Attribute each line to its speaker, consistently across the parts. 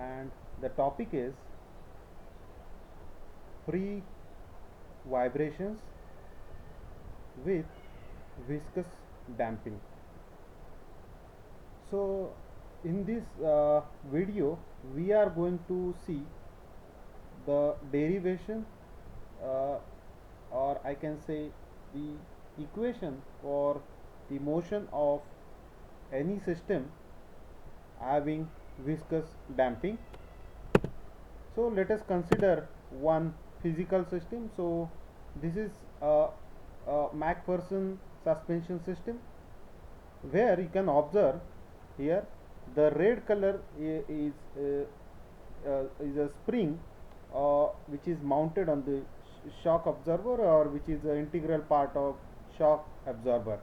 Speaker 1: and the topic is free vibrations with viscous damping. So in this video we are going to see the derivation uh, or I can say the equation for the motion of any system having viscous damping. So let us consider one physical system. So this is a MacPherson suspension system, where you can observe here the red color is a spring which is mounted on the shock absorber, or which is an integral part of shock absorber.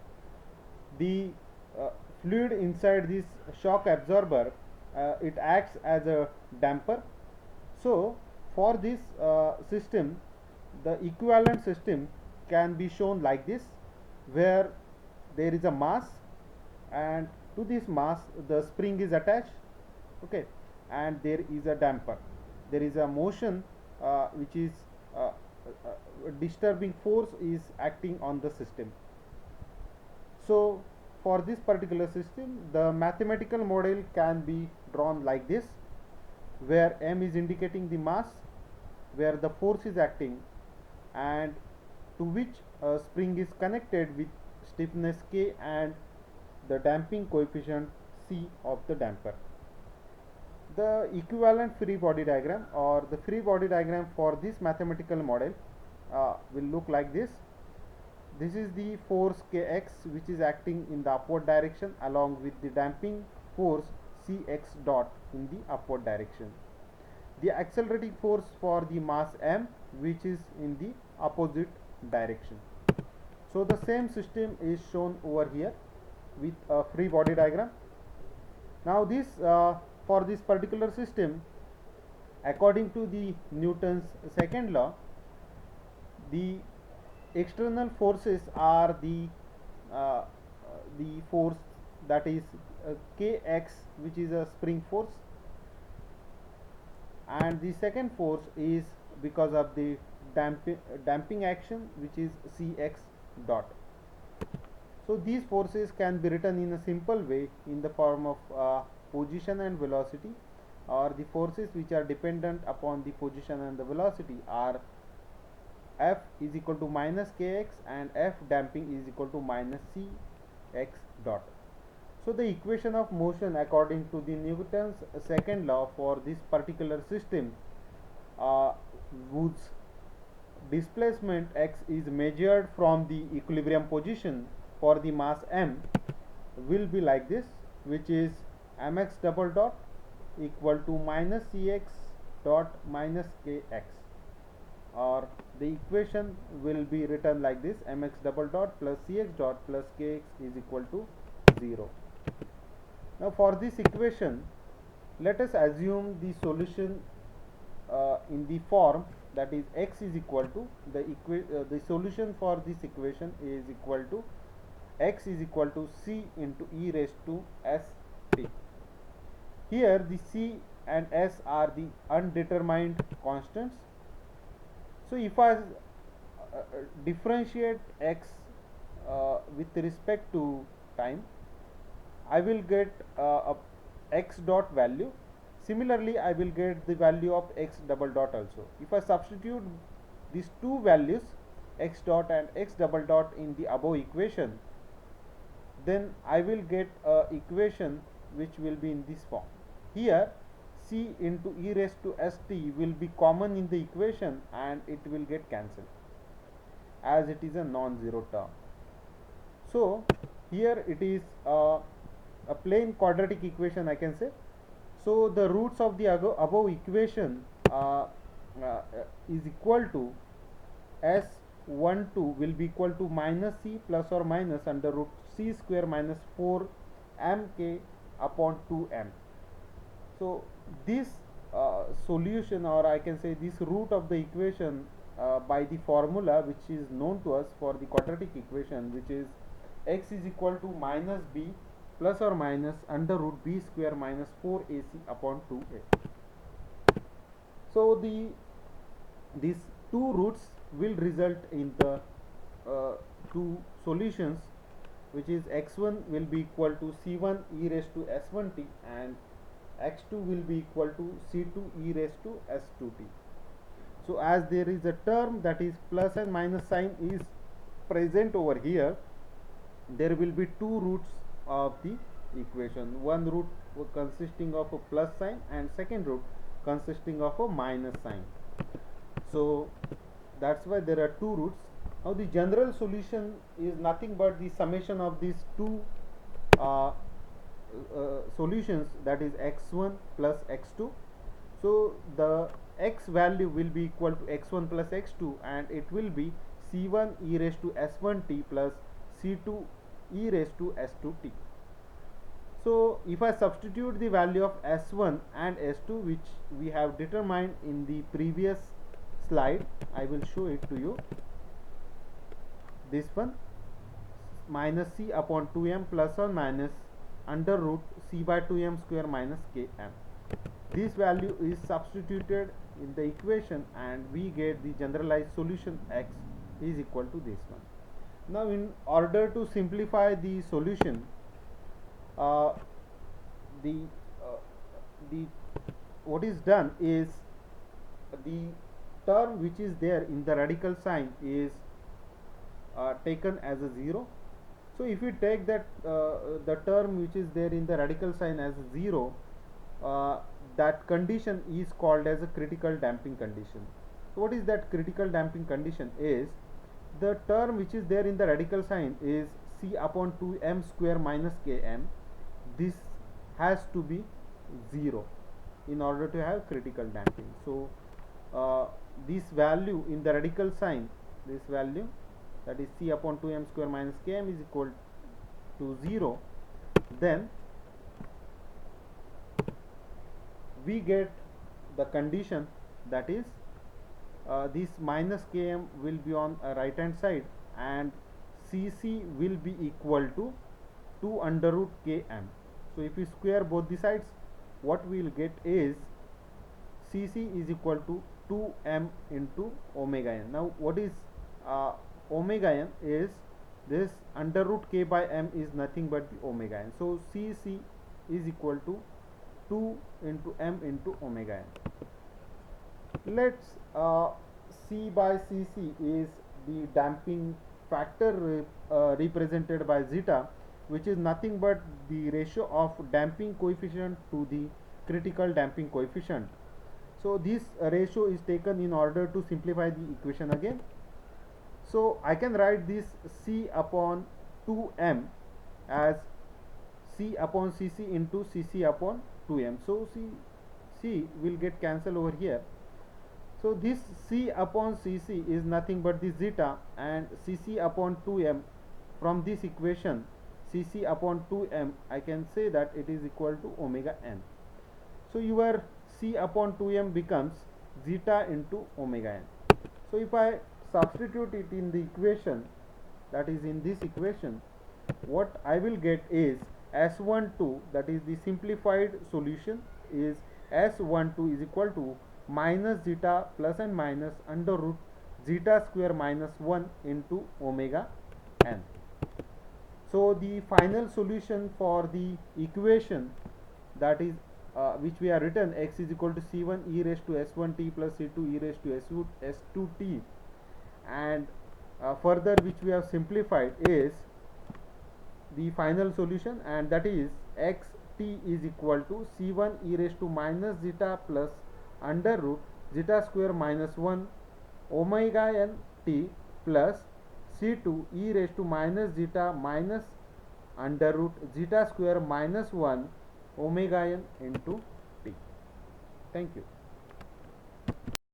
Speaker 1: The uh, fluid inside this shock absorber, it acts as a damper. So for this system, the equivalent system can be shown like this, where there is a mass, and to this mass the spring is attached, okay, and there is a damper. There is a motion which is disturbing force is acting on the system. So for this particular system, the mathematical model can be drawn like this, where m is indicating the mass where the force is acting, and to which a spring is connected with stiffness k and the damping coefficient c of the damper. The equivalent free body diagram, or the free body diagram for this mathematical model, will look like this. This is the force kx which is acting in the upward direction along with the damping force cx dot in the upward direction. The accelerating force for the mass m, which is in the opposite direction. So the same system is shown over here with a free body diagram. Now this for this particular system, according to the Newton's second law, the external forces are the force, that is kx, which is a spring force, and the second force is because of the damping action, which is cx dot. So these forces can be written in a simple way in the form of position and velocity, or the forces which are dependent upon the position and the velocity are F is equal to minus kx and F damping is equal to minus cx dot. So the equation of motion according to the Newton's second law for this particular system, whose displacement x is measured from the equilibrium position for the mass m, will be like this, which is mx double dot equal to minus cx dot minus kx, or the equation will be written like this: mx double dot plus cx dot plus kx is equal to 0. Now for this equation, let us assume the solution in the form, that is x is equal to the solution for this equation is equal to x is equal to c into e raised to s t. Here the c and s are the undetermined constants. So if I differentiate x with respect to time, I will get a x dot value. Similarly, I will get the value of x double dot also. If I substitute these two values, x dot and x double dot, in the above equation, then I will get a equation which will be in this form. Here c into e raised to st will be common in the equation, and it will get cancelled as it is a non-zero term. So here it is a plain quadratic equation, I can say. So the roots of the above equation is equal to S12 will be equal to minus c plus or minus under root c square minus 4 mk upon 2m. So this solution, or I can say this root of the equation, by the formula which is known to us for the quadratic equation, which is x is equal to minus b plus or minus under root b square minus 4ac upon 2a. So these two roots will result in the two solutions, which is x1 will be equal to c1 e raised to s1t and x2 will be equal to c2 e raised to s2t. So as there is a term that is plus and minus sign is present over here, there will be two roots of the equation, one root consisting of a plus sign and second root consisting of a minus sign. So that's why there are two roots. Now the general solution is nothing but the summation of these two solutions, that is x1 plus x2. So the x value will be equal to x1 plus x2 and it will be c1 e raised to s1t plus c2 e raised to s2t. So if I substitute the value of s1 and s2 which we have determined in the previous slide, I will show it to you. This one, minus c upon 2m plus or minus under root c by 2m square minus km. This value is substituted in the equation and we get the generalized solution x is equal to this one. Now in order to simplify the solution, the what is done is the term which is there in the radical sign is taken as a 0. So if you take that the term which is there in the radical sign as a 0, that condition is called as a critical damping condition. So what is that critical damping condition? Is the term which is there in the radical sign is c upon 2m square minus km. This has to be 0 in order to have critical damping. So this value in the radical sign, this value, that is c upon 2m square minus km, is equal to 0. Then we get the condition, that is this minus km will be on a right hand side and cc will be equal to 2 under root km. So if we square both the sides, what we will get is cc is equal to 2m into omega n. Now what is omega n? Is this under root k by m is nothing but the omega n. So cc is equal to 2 into m into omega n. Let's c by cc is the damping factor represented by zeta, which is nothing but the ratio of damping coefficient to the critical damping coefficient. So this ratio is taken in order to simplify the equation again. So I can write this c upon 2m as c upon cc into cc upon 2m. So c will get cancelled over here. So this c upon cc is nothing but the zeta, and cc upon 2m, from this equation cc upon 2m, I can say that it is equal to omega n. So your c upon 2m becomes zeta into omega n. So if I substitute it in the equation, that is in this equation, what I will get is S12, that is the simplified solution, is S12 is equal to minus zeta plus and minus under root zeta square minus 1 into omega n. So the final solution for the equation, that is which we have written, x is equal to c1 e raised to s1t plus c2 e raised to s2t, and further which we have simplified, is the final solution, and that is xt is equal to c1 e raised to minus zeta plus under root zeta square minus 1 omega n t plus c2 e raised to minus zeta minus under root zeta square minus 1 omega n into t. Thank you.